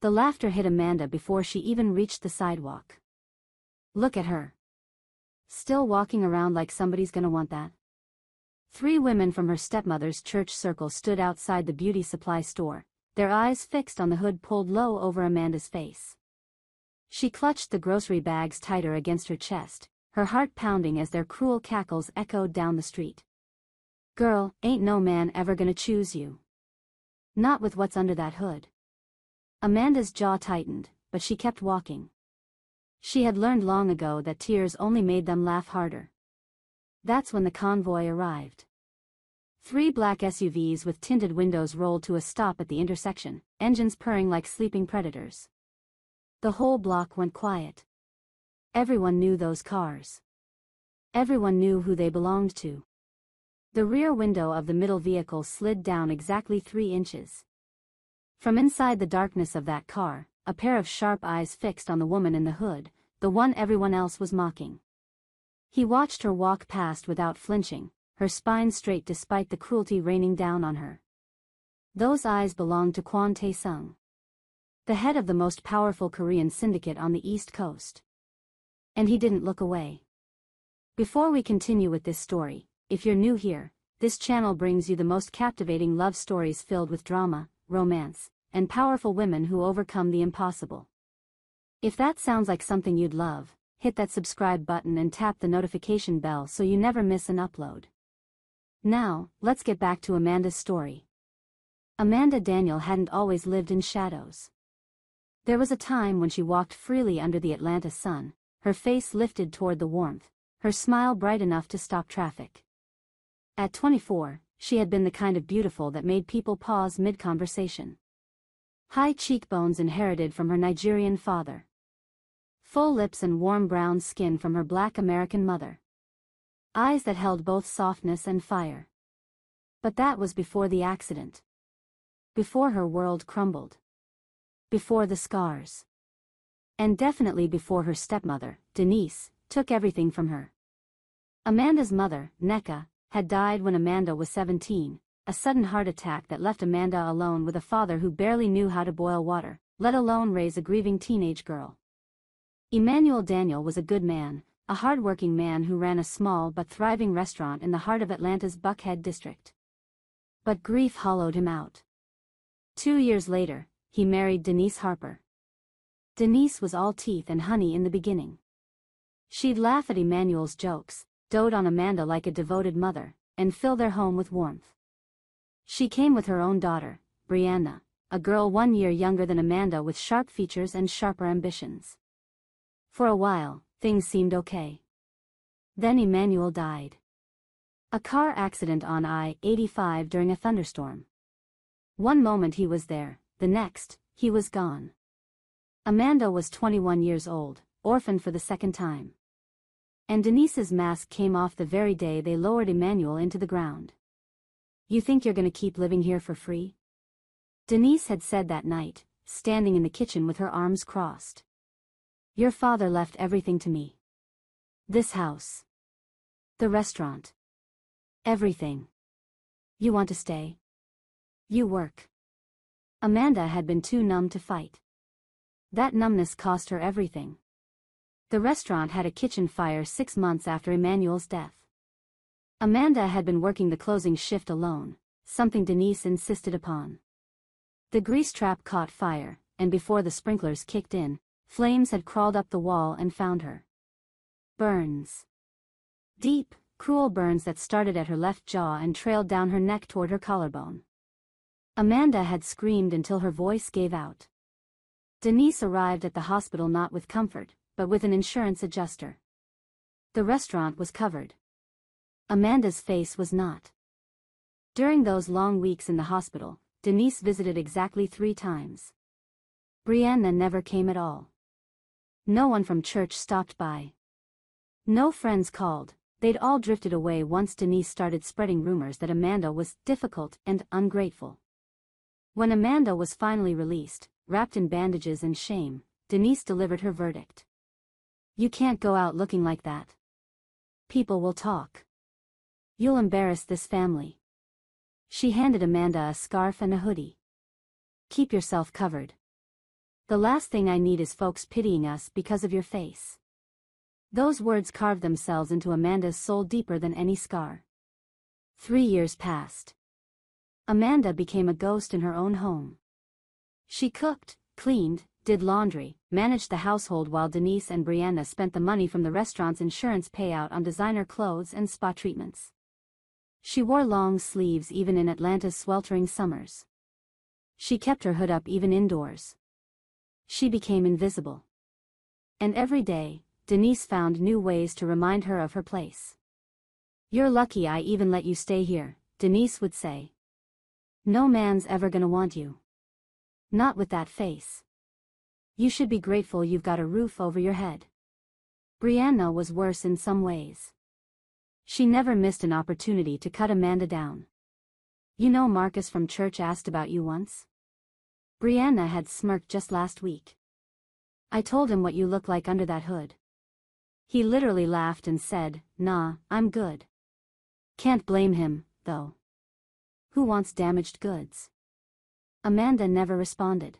The laughter hit Amanda before she even reached the sidewalk. Look at her. Still walking around like somebody's gonna want that. 3 women from her stepmother's church circle stood outside the beauty supply store, their eyes fixed on the hood pulled low over Amanda's face. She clutched the grocery bags tighter against her chest, her heart pounding as their cruel cackles echoed down the street. Girl, ain't no man ever gonna choose you. Not with what's under that hood. Amanda's jaw tightened, but she kept walking. She had learned long ago that tears only made them laugh harder. That's when the convoy arrived. 3 black SUVs with tinted windows rolled to a stop at the intersection, engines purring like sleeping predators. The whole block went quiet. Everyone knew those cars. Everyone knew who they belonged to. The rear window of the middle vehicle slid down exactly 3 inches. From inside the darkness of that car, a pair of sharp eyes fixed on the woman in the hood, the one everyone else was mocking. He watched her walk past without flinching, her spine straight despite the cruelty raining down on her. Those eyes belonged to Kwon Tae-sung, the head of the most powerful Korean syndicate on the East Coast. And he didn't look away. Before we continue with this story, if you're new here, this channel brings you the most captivating love stories filled with drama, romance, and powerful women who overcome the impossible. If that sounds like something you'd love, hit that subscribe button and tap the notification bell so you never miss an upload. Now, let's get back to Amanda's story. Amanda Daniel hadn't always lived in shadows. There was a time when she walked freely under the Atlanta sun, her face lifted toward the warmth, her smile bright enough to stop traffic. At 24, she had been the kind of beautiful that made people pause mid-conversation. High cheekbones inherited from her Nigerian father. Full lips and warm brown skin from her black American mother. Eyes that held both softness and fire. But that was before the accident. Before her world crumbled. Before the scars. And definitely before her stepmother, Denise, took everything from her. Amanda's mother, Nneka, had died when Amanda was 17, a sudden heart attack that left Amanda alone with a father who barely knew how to boil water, let alone raise a grieving teenage girl. Emmanuel Daniel was a good man, a hard-working man who ran a small but thriving restaurant in the heart of Atlanta's Buckhead district. But grief hollowed him out. 2 years later, he married Denise Harper. Denise was all teeth and honey in the beginning. She'd laugh at Emmanuel's jokes, dote on Amanda like a devoted mother, and fill their home with warmth. She came with her own daughter, Brianna, a girl 1 year younger than Amanda with sharp features and sharper ambitions. For a while, things seemed okay. Then Emmanuel died. A car accident on I-85 during a thunderstorm. One moment he was there, the next, he was gone. Amanda was 21 years old, orphaned for the second time. And Denise's mask came off the very day they lowered Emmanuel into the ground. You think you're gonna keep living here for free? Denise had said that night, standing in the kitchen with her arms crossed. Your father left everything to me. This house. The restaurant. Everything. You want to stay? You work. Amanda had been too numb to fight. That numbness cost her everything. The restaurant had a kitchen fire 6 months after Emmanuel's death. Amanda had been working the closing shift alone, something Denise insisted upon. The grease trap caught fire, and before the sprinklers kicked in, flames had crawled up the wall and found her. Burns. Deep, cruel burns that started at her left jaw and trailed down her neck toward her collarbone. Amanda had screamed until her voice gave out. Denise arrived at the hospital not with comfort, but with an insurance adjuster. The restaurant was covered. Amanda's face was not. During those long weeks in the hospital, Denise visited exactly 3 times. Brianna never came at all. No one from church stopped by. No friends called, they'd all drifted away once Denise started spreading rumors that Amanda was difficult and ungrateful. When Amanda was finally released, wrapped in bandages and shame, Denise delivered her verdict. You can't go out looking like that. People will talk. You'll embarrass this family. She handed Amanda a scarf and a hoodie. Keep yourself covered. The last thing I need is folks pitying us because of your face. Those words carved themselves into Amanda's soul deeper than any scar. 3 years passed. Amanda became a ghost in her own home. She cooked, cleaned, did laundry, managed the household while Denise and Brianna spent the money from the restaurant's insurance payout on designer clothes and spa treatments. She wore long sleeves even in Atlanta's sweltering summers. She kept her hood up even indoors. She became invisible. And every day, Denise found new ways to remind her of her place. "You're lucky I even let you stay here," Denise would say. "No man's ever gonna want you. Not with that face. You should be grateful you've got a roof over your head." Brianna was worse in some ways. She never missed an opportunity to cut Amanda down. "You know Marcus from church asked about you once?" Brianna had smirked just last week. "I told him what you look like under that hood. He literally laughed and said, 'Nah, I'm good.' Can't blame him, though. Who wants damaged goods?" Amanda never responded.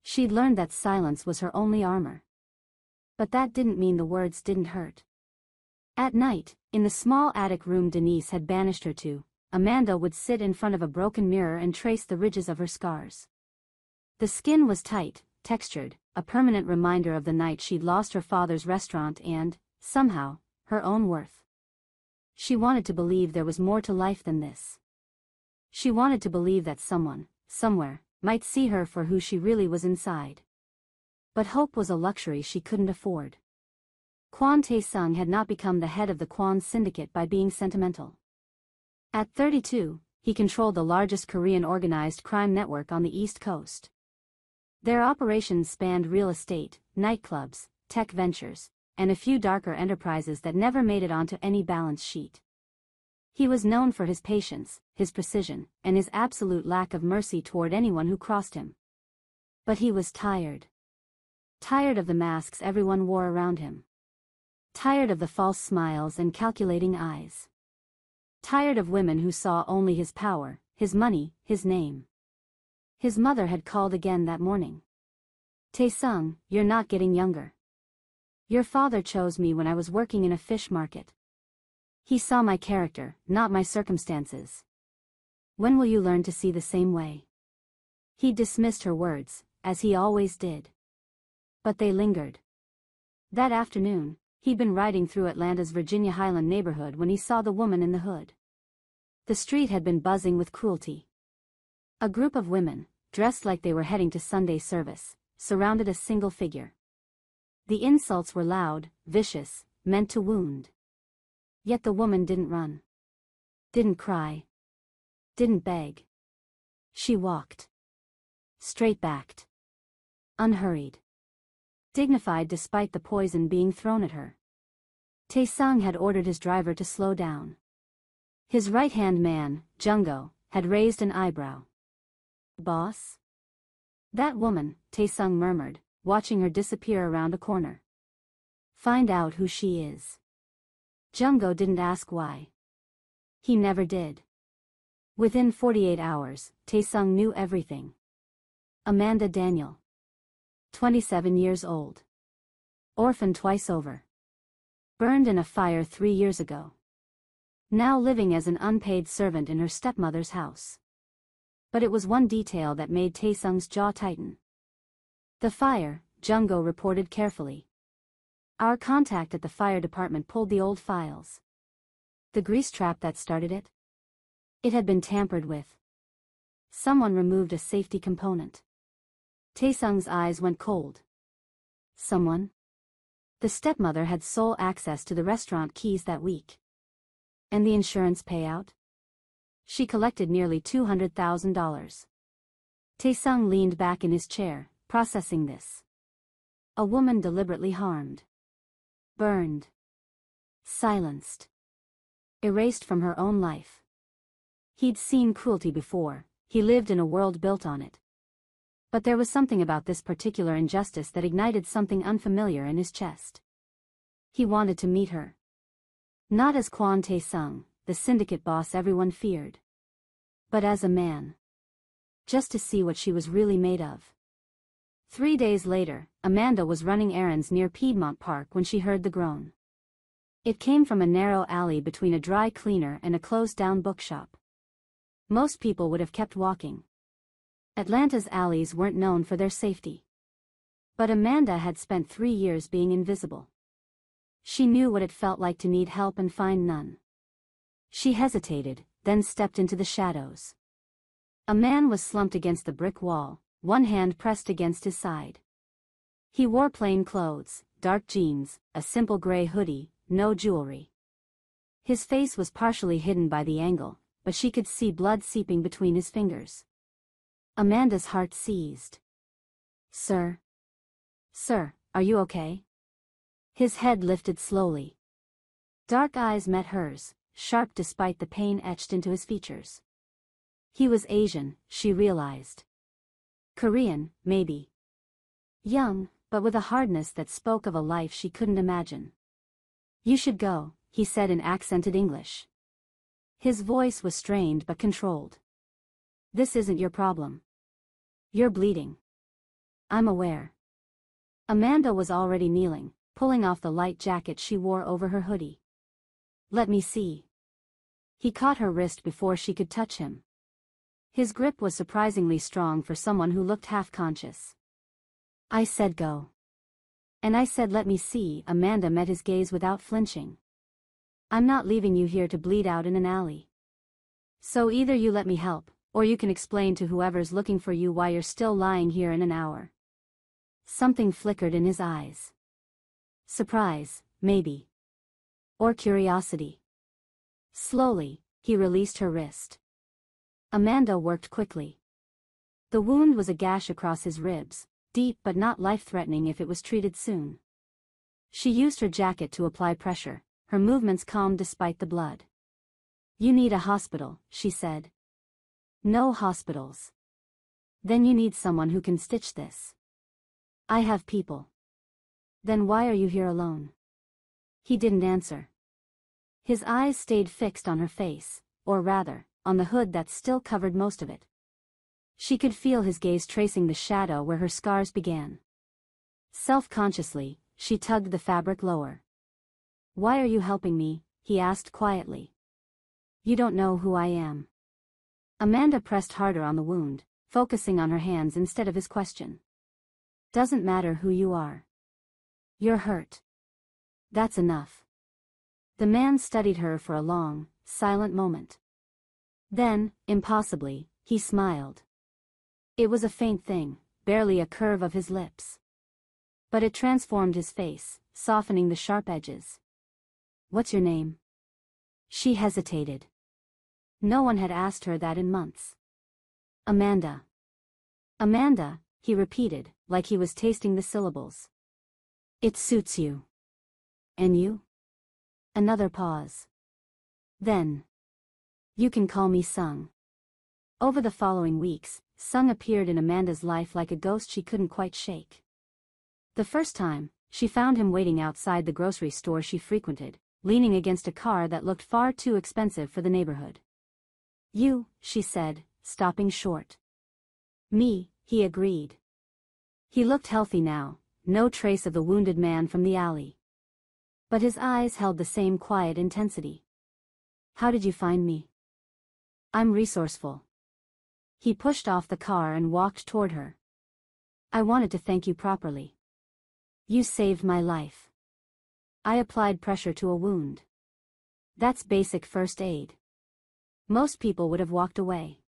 She'd learned that silence was her only armor. But that didn't mean the words didn't hurt. At night, in the small attic room Denise had banished her to, Amanda would sit in front of a broken mirror and trace the ridges of her scars. The skin was tight, textured, a permanent reminder of the night she'd lost her father's restaurant and, somehow, her own worth. She wanted to believe there was more to life than this. She wanted to believe that someone, somewhere, might see her for who she really was inside. But hope was a luxury she couldn't afford. Kwon Tae-sung had not become the head of the Kwon syndicate by being sentimental. At 32, he controlled the largest Korean organized crime network on the East Coast. Their operations spanned real estate, nightclubs, tech ventures, and a few darker enterprises that never made it onto any balance sheet. He was known for his patience, his precision, and his absolute lack of mercy toward anyone who crossed him. But he was tired. Tired of the masks everyone wore around him. Tired of the false smiles and calculating eyes. Tired of women who saw only his power, his money, his name. His mother had called again that morning. "Tae-sung, you're not getting younger. Your father chose me when I was working in a fish market. He saw my character, not my circumstances. When will you learn to see the same way?" He dismissed her words, as he always did. But they lingered. That afternoon, he'd been riding through Atlanta's Virginia Highland neighborhood when he saw the woman in the hood. The street had been buzzing with cruelty. A group of women, dressed like they were heading to Sunday service, surrounded a single figure. The insults were loud, vicious, meant to wound. Yet the woman didn't run. Didn't cry. Didn't beg. She walked. Straight-backed. Unhurried. Dignified despite the poison being thrown at her. Tae-sung had ordered his driver to slow down. His right-hand man, Jung-go, had raised an eyebrow. "Boss?" "That woman," Tae-sung murmured, watching her disappear around a corner. "Find out who she is." Jung-go didn't ask why. He never did. Within 48 hours, Tae-sung knew everything. Amanda Daniel. 27 years old. Orphaned twice over. Burned in a fire 3 years ago. Now living as an unpaid servant in her stepmother's house. But it was one detail that made Tae-sung's jaw tighten. "The fire," Jung-go reported carefully. "Our contact at the fire department pulled the old files. The grease trap that started it? It had been tampered with. Someone removed a safety component." Tae-sung's eyes went cold. Someone? The stepmother had sole access to the restaurant keys that week. And the insurance payout? She collected nearly $200,000. Tae-sung leaned back in his chair, processing this. A woman deliberately harmed. Burned. Silenced. Erased from her own life. He'd seen cruelty before, he lived in a world built on it. But there was something about this particular injustice that ignited something unfamiliar in his chest. He wanted to meet her. Not as Kwon Tae-sung, the syndicate boss everyone feared. But as a man. Just to see what she was really made of. 3 days later, Amanda was running errands near Piedmont Park when she heard the groan. It came from a narrow alley between a dry cleaner and a closed-down bookshop. Most people would have kept walking. Atlanta's alleys weren't known for their safety. But Amanda had spent 3 years being invisible. She knew what it felt like to need help and find none. She hesitated, then stepped into the shadows. A man was slumped against the brick wall, one hand pressed against his side. He wore plain clothes, dark jeans, a simple gray hoodie, no jewelry. His face was partially hidden by the angle, but she could see blood seeping between his fingers. Amanda's heart seized. "Sir? Sir, are you okay?" His head lifted slowly. Dark eyes met hers, sharp despite the pain etched into his features. He was Asian, she realized. Korean, maybe. Young, but with a hardness that spoke of a life she couldn't imagine. "You should go," he said in accented English. His voice was strained but controlled. "This isn't your problem. You're bleeding." "I'm aware." Amanda was already kneeling, pulling off the light jacket she wore over her hoodie. "Let me see." He caught her wrist before she could touch him. His grip was surprisingly strong for someone who looked half-conscious. "I said go." "And I said let me see." Amanda met his gaze without flinching. "I'm not leaving you here to bleed out in an alley. So either you let me help, or you can explain to whoever's looking for you why you're still lying here in an hour." Something flickered in his eyes. Surprise, maybe. Or curiosity. Slowly, he released her wrist. Amanda worked quickly. The wound was a gash across his ribs, deep but not life-threatening if it was treated soon. She used her jacket to apply pressure, her movements calm despite the blood. "You need a hospital," she said. "No hospitals." "Then you need someone who can stitch this." "I have people." "Then why are you here alone?" He didn't answer. His eyes stayed fixed on her face, or rather, on the hood that still covered most of it. She could feel his gaze tracing the shadow where her scars began. Self-consciously, she tugged the fabric lower. "Why are you helping me?" he asked quietly. "You don't know who I am." Amanda pressed harder on the wound, focusing on her hands instead of his question. "Doesn't matter who you are. You're hurt. That's enough." The man studied her for a long, silent moment. Then, impossibly, he smiled. It was a faint thing, barely a curve of his lips. But it transformed his face, softening the sharp edges. "What's your name?" She hesitated. No one had asked her that in months. "Amanda." "Amanda," he repeated, like he was tasting the syllables. "It suits you." "And you?" Another pause. Then, "You can call me Sung." Over the following weeks, Sung appeared in Amanda's life like a ghost she couldn't quite shake. The first time, she found him waiting outside the grocery store she frequented, leaning against a car that looked far too expensive for the neighborhood. "You," she said, stopping short. "Me," he agreed. He looked healthy now, no trace of the wounded man from the alley. But his eyes held the same quiet intensity. "How did you find me?" "I'm resourceful." He pushed off the car and walked toward her. "I wanted to thank you properly. You saved my life." "I applied pressure to a wound. That's basic first aid. Most people would have walked away.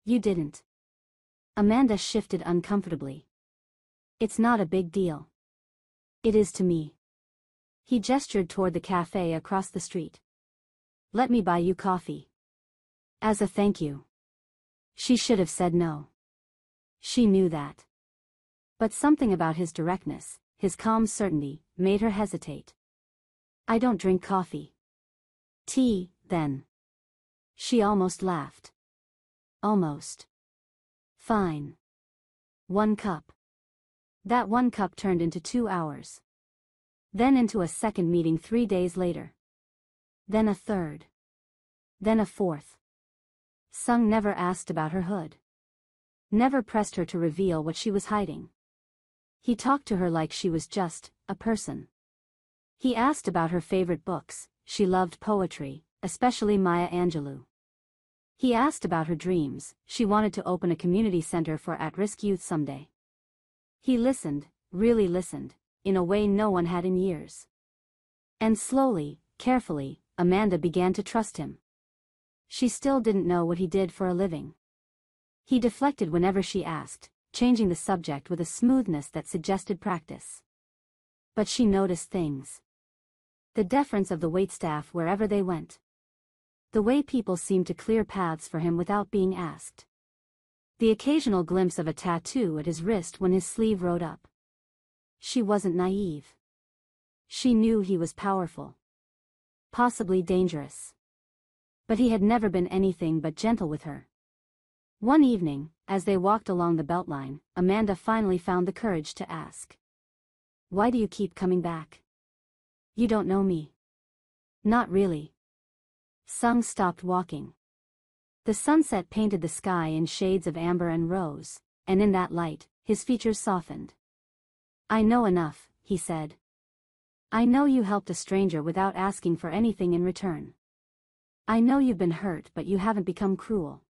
You didn't." Amanda shifted uncomfortably. "It's not a big deal." "It is to me." He gestured toward the cafe across the street. "Let me buy you coffee." "As a thank you." She should have said no. She knew that. But something about his directness, his calm certainty, made her hesitate. "I don't drink coffee." "Tea, then." She almost laughed. "Almost." "Fine. 1 cup." That 1 cup turned into 2 hours. Then into a second meeting 3 days later. Then a third. Then a fourth. Sung never asked about her hood. Never pressed her to reveal what she was hiding. He talked to her like she was just a person. He asked about her favorite books. She loved poetry, especially Maya Angelou. He asked about her dreams. She wanted to open a community center for at-risk youth someday. He listened, really listened, in a way no one had in years. And slowly, carefully, Amanda began to trust him. She still didn't know what he did for a living. He deflected whenever she asked, changing the subject with a smoothness that suggested practice. But she noticed things. The deference of the waitstaff wherever they went. The way people seemed to clear paths for him without being asked. The occasional glimpse of a tattoo at his wrist when his sleeve rode up. She wasn't naive. She knew he was powerful. Possibly dangerous. But he had never been anything but gentle with her. One evening, as they walked along the Beltline, Amanda finally found the courage to ask. "Why do you keep coming back? You don't know me." "Not really." Sung stopped walking. The sunset painted the sky in shades of amber and rose, and in that light, his features softened. "I know enough," he said. "I know you helped a stranger without asking for anything in return. I know you've been hurt but you haven't become cruel.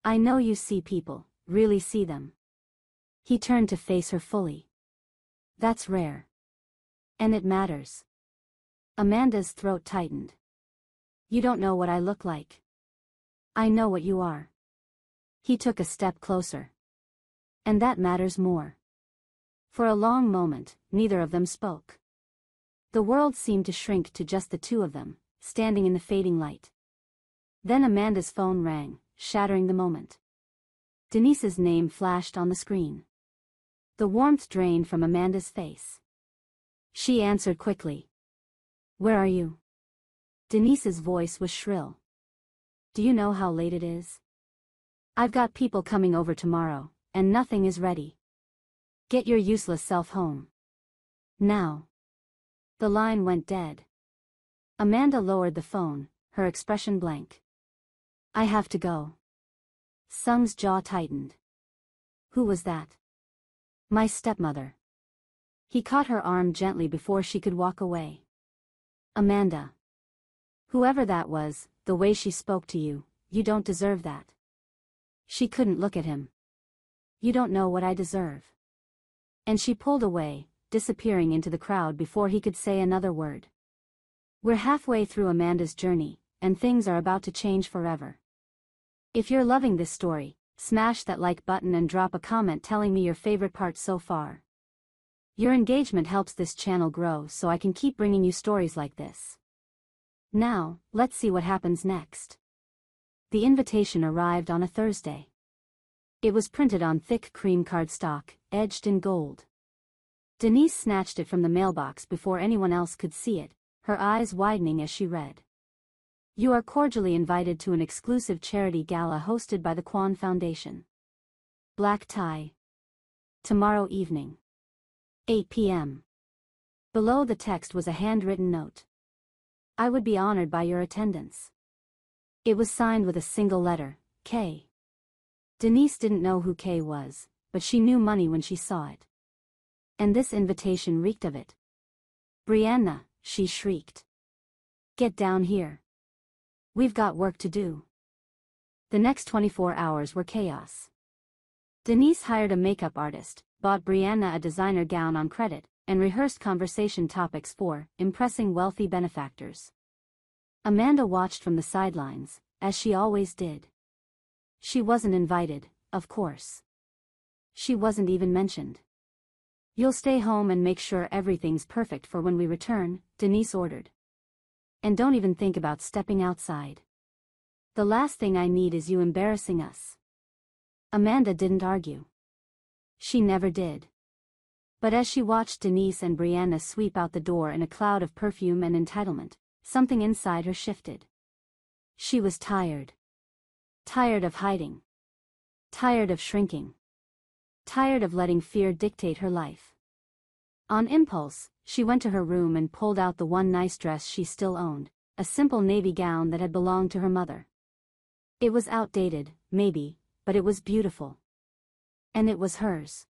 I know you see people, really see them." He turned to face her fully. "That's rare. And it matters." Amanda's throat tightened. "You don't know what I look like. I know what you are." He took a step closer. "And that matters more." For a long moment, neither of them spoke. The world seemed to shrink to just the two of them, standing in the fading light. Then Amanda's phone rang, shattering the moment. Denise's name flashed on the screen. The warmth drained from Amanda's face. She answered quickly. "Where are you?" Denise's voice was shrill. "Do you know how late it is? I've got people coming over tomorrow, and nothing is ready. Get your useless self home. Now." The line went dead. Amanda lowered the phone, her expression blank. "I have to go." Sung's jaw tightened. "Who was that?" "My stepmother." He caught her arm gently before she could walk away. "Amanda. Whoever that was, the way she spoke to you, you don't deserve that." She couldn't look at him. "You don't know what I deserve." And she pulled away, disappearing into the crowd before he could say another word. We're halfway through Amanda's journey, and things are about to change forever. If you're loving this story, smash that like button and drop a comment telling me your favorite part so far. Your engagement helps this channel grow so I can keep bringing you stories like this. Now, let's see what happens next. The invitation arrived on a Thursday. It was printed on thick cream cardstock, edged in gold. Denise snatched it from the mailbox before anyone else could see it, her eyes widening as she read. "You are cordially invited to an exclusive charity gala hosted by the Kwan Foundation. Black tie. Tomorrow evening. 8 p.m. Below the text was a handwritten note. "I would be honored by your attendance." It was signed with a single letter, K. Denise didn't know who K was, but she knew money when she saw it. And this invitation reeked of it. "Brianna," she shrieked. "Get down here. We've got work to do." The next 24 hours were chaos. Denise hired a makeup artist, bought Brianna a designer gown on credit, and rehearsed conversation topics for impressing wealthy benefactors. Amanda watched from the sidelines, as she always did. She wasn't invited, of course. She wasn't even mentioned. "You'll stay home and make sure everything's perfect for when we return," Denise ordered. "And don't even think about stepping outside. The last thing I need is you embarrassing us." Amanda didn't argue. She never did. But as she watched Denise and Brianna sweep out the door in a cloud of perfume and entitlement, something inside her shifted. She was tired. Tired of hiding. Tired of shrinking. Tired of letting fear dictate her life. On impulse, she went to her room and pulled out the one nice dress she still owned, a simple navy gown that had belonged to her mother. It was outdated, maybe, but it was beautiful. And it was hers.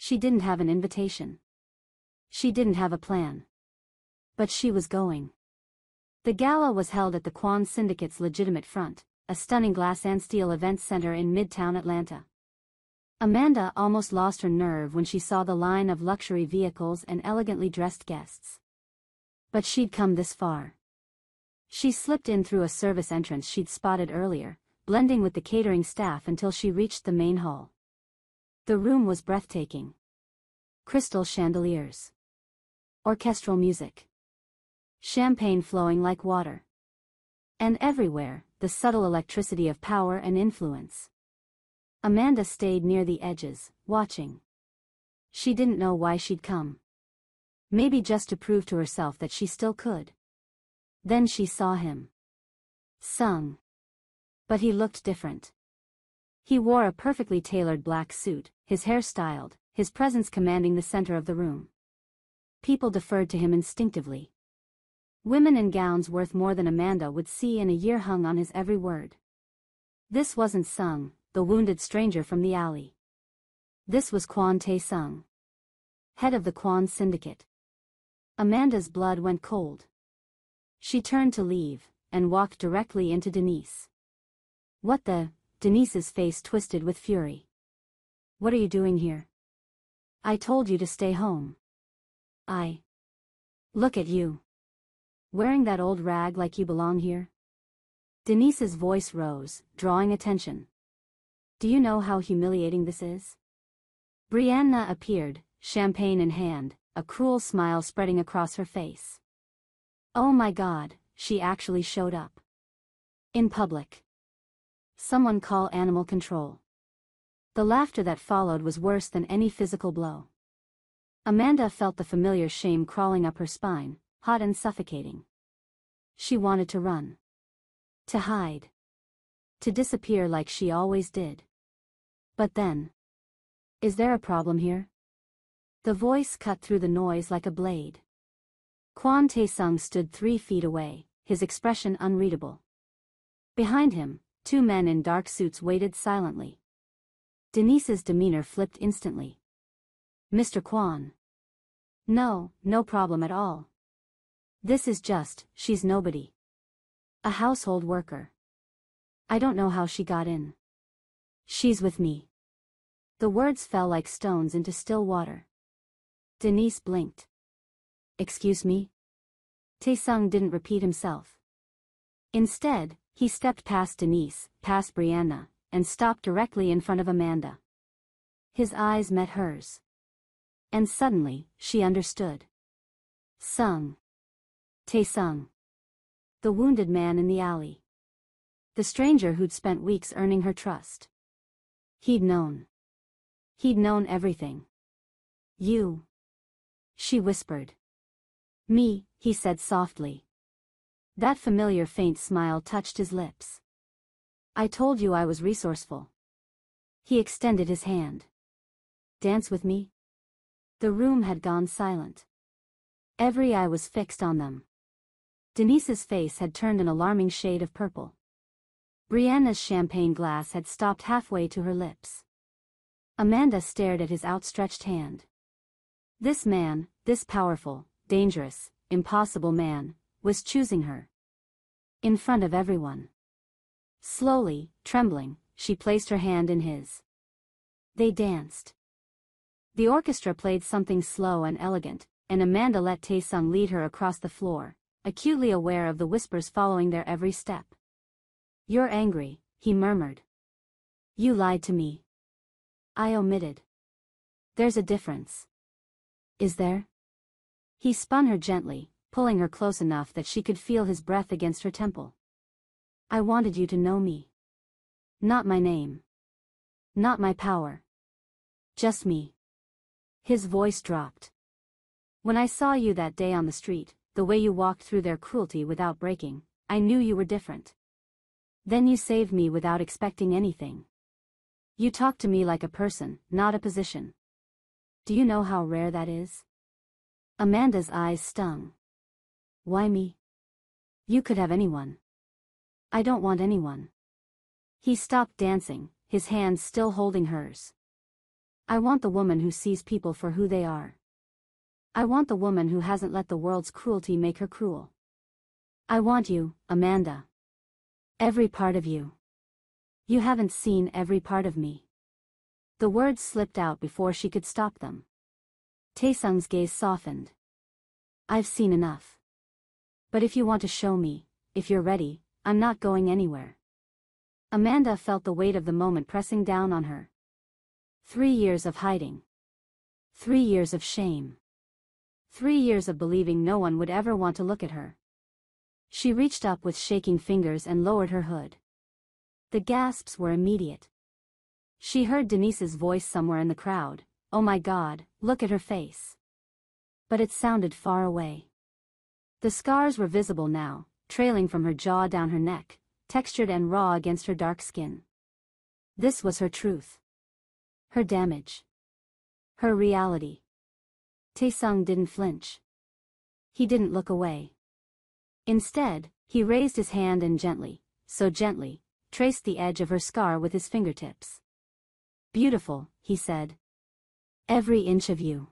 She didn't have an invitation. She didn't have a plan. But she was going. The gala was held at the Quan Syndicate's legitimate front, a stunning glass and steel events center in Midtown Atlanta. Amanda almost lost her nerve when she saw the line of luxury vehicles and elegantly dressed guests. But she'd come this far. She slipped in through a service entrance she'd spotted earlier, blending with the catering staff until she reached the main hall. The room was breathtaking. Crystal chandeliers. Orchestral music. Champagne flowing like water. And everywhere, the subtle electricity of power and influence. Amanda stayed near the edges, watching. She didn't know why she'd come. Maybe just to prove to herself that she still could. Then she saw him. Sung. But he looked different. He wore a perfectly tailored black suit, his hair styled, his presence commanding the center of the room. People deferred to him instinctively. Women in gowns worth more than Amanda would see in a year hung on his every word. This wasn't Sung, the wounded stranger from the alley. This was Kwon Tae-sung, head of the Quan Syndicate. Amanda's blood went cold. She turned to leave, and walked directly into Denise. What the? Denise's face twisted with fury. What are you doing here? I told you to stay home. Look at you. Wearing that old rag like you belong here? Denise's voice rose, drawing attention. Do you know how humiliating this is? Brianna appeared, champagne in hand, a cruel smile spreading across her face. Oh my God, she actually showed up. In public. Someone call animal control. The laughter that followed was worse than any physical blow. Amanda felt the familiar shame crawling up her spine, hot and suffocating. She wanted to run. To hide. To disappear like she always did. But then. Is there a problem here? The voice cut through the noise like a blade. Kwon Tae-sung stood 3 feet away, his expression unreadable. Behind him, 2 men in dark suits waited silently. Denise's demeanor flipped instantly. Mr. Kwon. No problem at all. This is just, she's nobody. A household worker. I don't know how she got in. She's with me. The words fell like stones into still water. Denise blinked. Excuse me? Tae-sung didn't repeat himself. Instead, he stepped past Denise, past Brianna, and stopped directly in front of Amanda. His eyes met hers. And suddenly, she understood. Sung. Tae-sung. The wounded man in the alley. The stranger who'd spent weeks earning her trust. He'd known. He'd known everything. You. She whispered. Me, he said softly. That familiar faint smile touched his lips. I told you I was resourceful. He extended his hand. Dance with me? The room had gone silent. Every eye was fixed on them. Denise's face had turned an alarming shade of purple. Brianna's champagne glass had stopped halfway to her lips. Amanda stared at his outstretched hand. This man, this powerful, dangerous, impossible man, was choosing her. In front of everyone. Slowly, trembling, she placed her hand in his. They danced. The orchestra played something slow and elegant, and Amanda let Tae-sung lead her across the floor, acutely aware of the whispers following their every step. You're angry, he murmured. You lied to me. I omitted. There's a difference. Is there? He spun her gently, pulling her close enough that she could feel his breath against her temple. I wanted you to know me. Not my name. Not my power. Just me. His voice dropped. When I saw you that day on the street, the way you walked through their cruelty without breaking, I knew you were different. Then you saved me without expecting anything. You talked to me like a person, not a position. Do you know how rare that is? Amanda's eyes stung. Why me? You could have anyone. I don't want anyone. He stopped dancing, his hands still holding hers. I want the woman who sees people for who they are. I want the woman who hasn't let the world's cruelty make her cruel. I want you, Amanda. Every part of you. You haven't seen every part of me. The words slipped out before she could stop them. Taesung's gaze softened. I've seen enough. But if you want to show me, if you're ready, I'm not going anywhere. Amanda felt the weight of the moment pressing down on her. 3 years of hiding. 3 years of shame. 3 years of believing no one would ever want to look at her. She reached up with shaking fingers and lowered her hood. The gasps were immediate. She heard Denise's voice somewhere in the crowd, "Oh my God, look at her face." But it sounded far away. The scars were visible now, trailing from her jaw down her neck, textured and raw against her dark skin. This was her truth. Her damage. Her reality. Taesung didn't flinch. He didn't look away. Instead, he raised his hand and gently, so gently, traced the edge of her scar with his fingertips. "Beautiful," he said. "Every inch of you.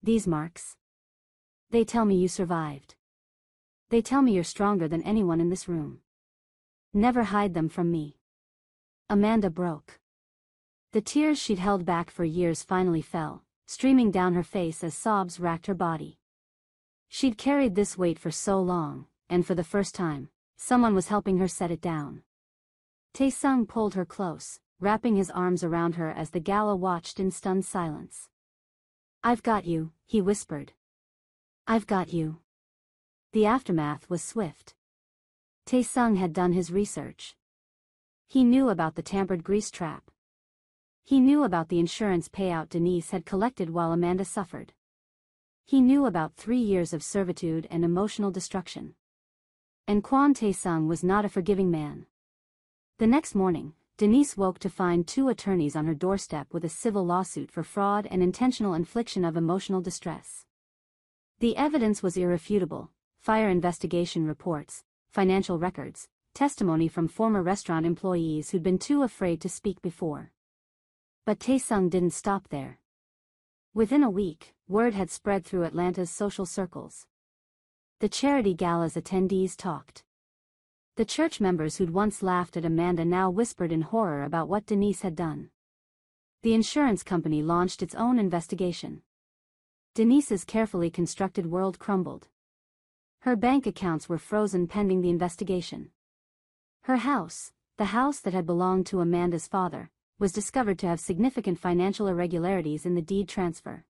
These marks. They tell me you survived. They tell me you're stronger than anyone in this room. Never hide them from me." Amanda broke. The tears she'd held back for years finally fell, streaming down her face as sobs racked her body. She'd carried this weight for so long, and for the first time, someone was helping her set it down. Taesung pulled her close, wrapping his arms around her as the gala watched in stunned silence. "I've got you," he whispered. "I've got you." The aftermath was swift. Taesung had done his research. He knew about the tampered grease trap. He knew about the insurance payout Denise had collected while Amanda suffered. He knew about 3 years of servitude and emotional destruction. And Kwon Taesung was not a forgiving man. The next morning, Denise woke to find 2 attorneys on her doorstep with a civil lawsuit for fraud and intentional infliction of emotional distress. The evidence was irrefutable: fire investigation reports, financial records, testimony from former restaurant employees who'd been too afraid to speak before. But Taesung didn't stop there. Within a week, word had spread through Atlanta's social circles. The charity gala's attendees talked. The church members who'd once laughed at Amanda now whispered in horror about what Denise had done. The insurance company launched its own investigation. Denise's carefully constructed world crumbled. Her bank accounts were frozen pending the investigation. Her house, the house that had belonged to Amanda's father, was discovered to have significant financial irregularities in the deed transfer.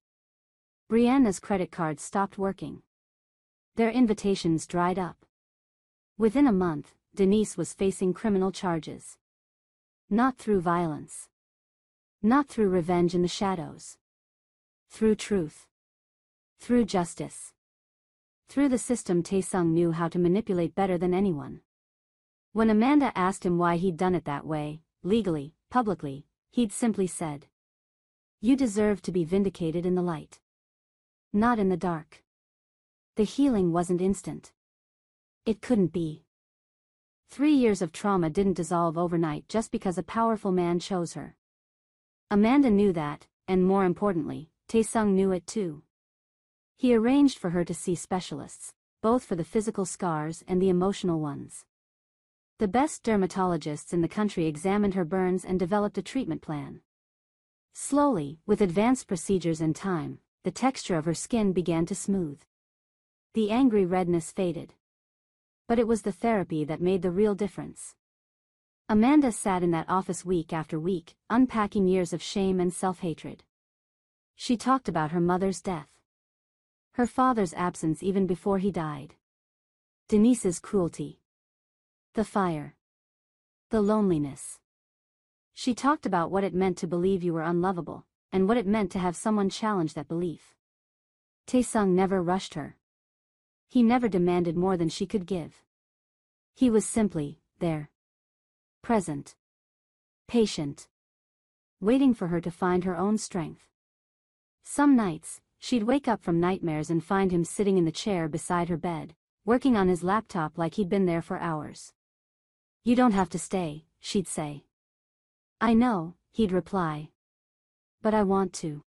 Brianna's credit cards stopped working. Their invitations dried up. Within a month, Denise was facing criminal charges. Not through violence. Not through revenge in the shadows. Through truth. Through justice. Through the system Taesung knew how to manipulate better than anyone. When Amanda asked him why he'd done it that way, legally, publicly, he'd simply said, "You deserve to be vindicated in the light. Not in the dark." The healing wasn't instant. It couldn't be. 3 years of trauma didn't dissolve overnight just because a powerful man chose her. Amanda knew that, and more importantly, Taesung knew it too. He arranged for her to see specialists, both for the physical scars and the emotional ones. The best dermatologists in the country examined her burns and developed a treatment plan. Slowly, with advanced procedures and time, the texture of her skin began to smooth. The angry redness faded. But it was the therapy that made the real difference. Amanda sat in that office week after week, unpacking years of shame and self-hatred. She talked about her mother's death. Her father's absence even before he died. Denise's cruelty. The fire. The loneliness. She talked about what it meant to believe you were unlovable, and what it meant to have someone challenge that belief. Taesung never rushed her. He never demanded more than she could give. He was simply there. Present. Patient. Waiting for her to find her own strength. Some nights, she'd wake up from nightmares and find him sitting in the chair beside her bed, working on his laptop like he'd been there for hours. "You don't have to stay," she'd say. "I know," he'd reply. But I want to.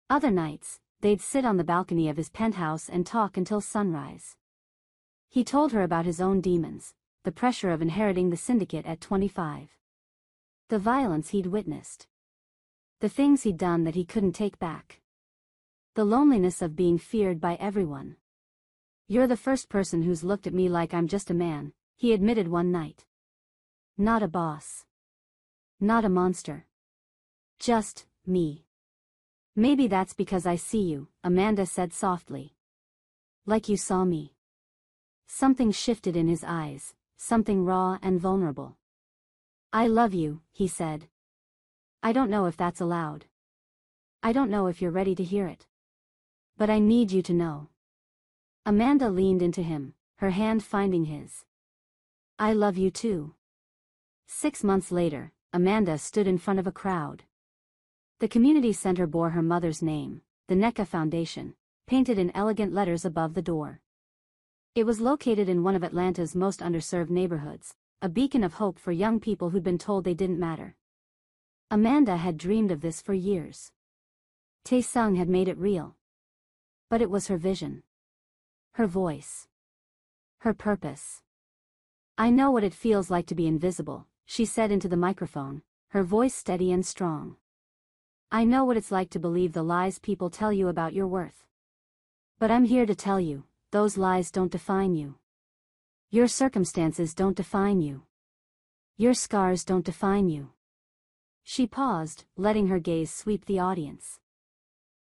Other nights, they'd sit on the balcony of his penthouse and talk until sunrise. He told her about his own demons, the pressure of inheriting the syndicate at 25. The violence he'd witnessed. The things he'd done that he couldn't take back. The loneliness of being feared by everyone. "You're the first person who's looked at me like I'm just a man," he admitted one night. "Not a boss. Not a monster. Just me." "Maybe that's because I see you," Amanda said softly. "Like you saw me." Something shifted in his eyes, something raw and vulnerable. "I love you," he said. "I don't know if that's allowed. I don't know if you're ready to hear it. But I need you to know." Amanda leaned into him, her hand finding his. "I love you too." 6 months later, Amanda stood in front of a crowd. The community center bore her mother's name, the NECA Foundation, painted in elegant letters above the door. It was located in one of Atlanta's most underserved neighborhoods, a beacon of hope for young people who'd been told they didn't matter. Amanda had dreamed of this for years. Tae-sung had made it real. But it was her vision. Her voice. Her purpose. "I know what it feels like to be invisible," she said into the microphone, her voice steady and strong. "I know what it's like to believe the lies people tell you about your worth. But I'm here to tell you, those lies don't define you. Your circumstances don't define you. Your scars don't define you." She paused, letting her gaze sweep the audience.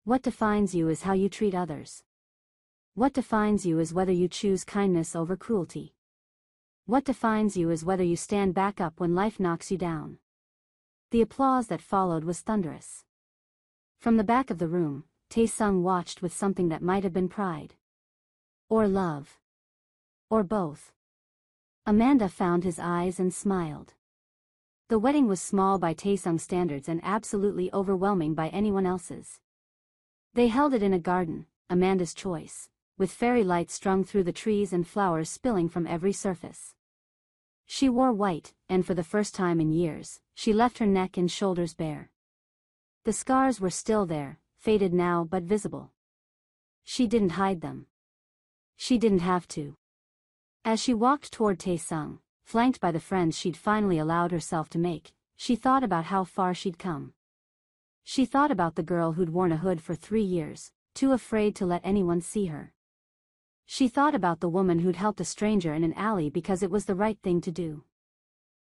"What defines you is how you treat others. What defines you is whether you choose kindness over cruelty. What defines you is whether you stand back up when life knocks you down." The applause that followed was thunderous. From the back of the room, Tae-sung watched with something that might have been pride. Or love. Or both. Amanda found his eyes and smiled. The wedding was small by Tae-sung's standards and absolutely overwhelming by anyone else's. They held it in a garden, Amanda's choice, with fairy lights strung through the trees and flowers spilling from every surface. She wore white, and for the first time in years, she left her neck and shoulders bare. The scars were still there, faded now but visible. She didn't hide them. She didn't have to. As she walked toward Tae-sung, flanked by the friends she'd finally allowed herself to make, she thought about how far she'd come. She thought about the girl who'd worn a hood for 3 years, too afraid to let anyone see her. She thought about the woman who'd helped a stranger in an alley because it was the right thing to do.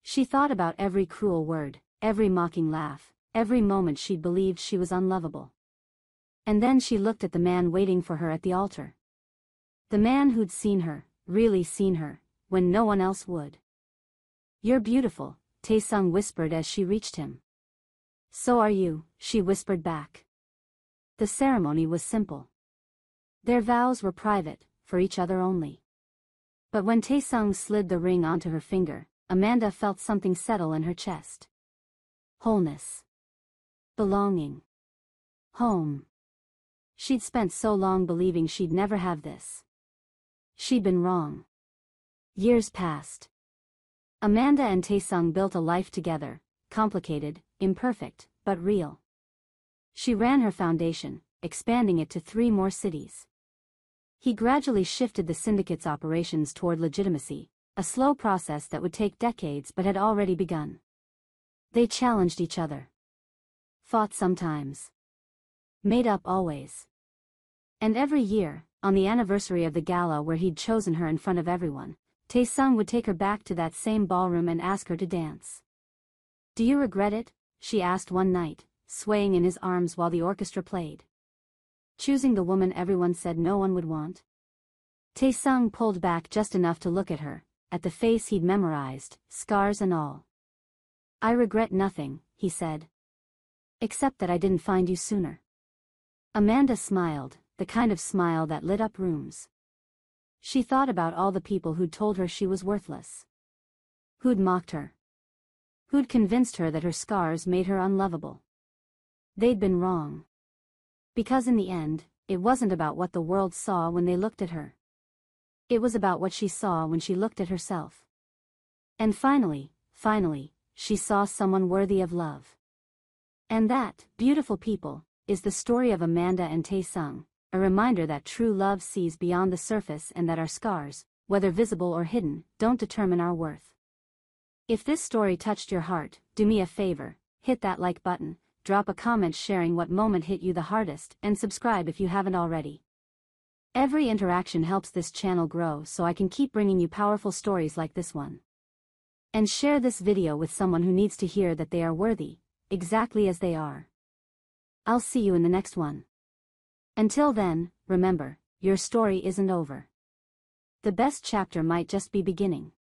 She thought about every cruel word, every mocking laugh, every moment she'd believed she was unlovable. And then she looked at the man waiting for her at the altar. The man who'd seen her, really seen her, when no one else would. "You're beautiful," Tae-sung whispered as she reached him. "So are you," she whispered back. The ceremony was simple. Their vows were private, for each other only. But when Tae-sung slid the ring onto her finger, Amanda felt something settle in her chest. Wholeness. Belonging. Home. She'd spent so long believing she'd never have this. She'd been wrong. Years passed. Amanda and Tae-sung built a life together, complicated, imperfect, but real. She ran her foundation, expanding it to 3 more cities. He gradually shifted the syndicate's operations toward legitimacy, a slow process that would take decades but had already begun. They challenged each other. Fought sometimes. Made up always. And every year, on the anniversary of the gala where he'd chosen her in front of everyone, Tae-sung would take her back to that same ballroom and ask her to dance. "Do you regret it?" she asked one night, swaying in his arms while the orchestra played. "Choosing the woman everyone said no one would want?" Tae-sung pulled back just enough to look at her, at the face he'd memorized, scars and all. "I regret nothing," he said. "Except that I didn't find you sooner." Amanda smiled, the kind of smile that lit up rooms. She thought about all the people who'd told her she was worthless. Who'd mocked her. Who'd convinced her that her scars made her unlovable. They'd been wrong. Because in the end, it wasn't about what the world saw when they looked at her. It was about what she saw when she looked at herself. And finally, she saw someone worthy of love. And that, beautiful people, is the story of Amanda and Tae-sung, a reminder that true love sees beyond the surface and that our scars, whether visible or hidden, don't determine our worth. If this story touched your heart, do me a favor, hit that like button, drop a comment sharing what moment hit you the hardest, and subscribe if you haven't already. Every interaction helps this channel grow so I can keep bringing you powerful stories like this one. And share this video with someone who needs to hear that they are worthy, exactly as they are. I'll see you in the next one. Until then, remember, your story isn't over. The best chapter might just be beginning.